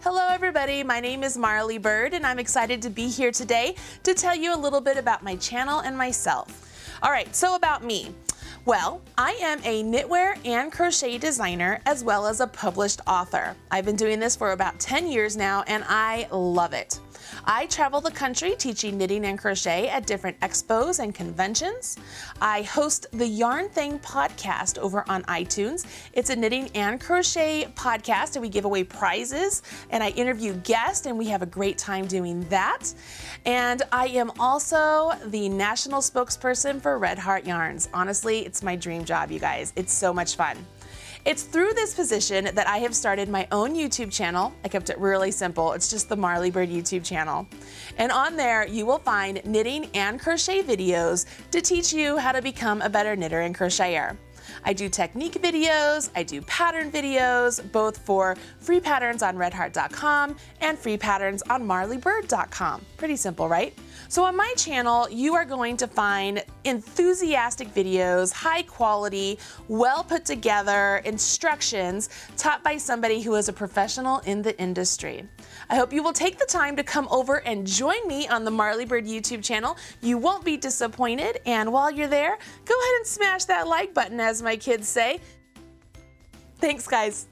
Hello everybody, my name is Marley Bird and I'm excited to be here today to tell you a little bit about my channel and myself. Alright, so about me. Well, I am a knitwear and crochet designer as well as a published author. I've been doing this for about 10 years now and I love it. I travel the country teaching knitting and crochet at different expos and conventions. I host the Yarn Thing podcast over on iTunes. It's a knitting and crochet podcast and we give away prizes and I interview guests and we have a great time doing that. And I am also the national spokesperson for Red Heart Yarns. Honestly, it's my dream job, you guys. It's so much fun. It's through this position that I have started my own YouTube channel. I kept it really simple. It's just the Marley Bird YouTube channel. And on there, you will find knitting and crochet videos to teach you how to become a better knitter and crocheter. I do technique videos, I do pattern videos, both for free patterns on redheart.com and free patterns on marleybird.com. Pretty simple, right? So on my channel, you are going to find enthusiastic videos, high quality, well put together instructions taught by somebody who is a professional in the industry. I hope you will take the time to come over and join me on the Marley Bird YouTube channel. You won't be disappointed, and while you're there, go ahead and smash that like button, as my kids say. Thanks, guys.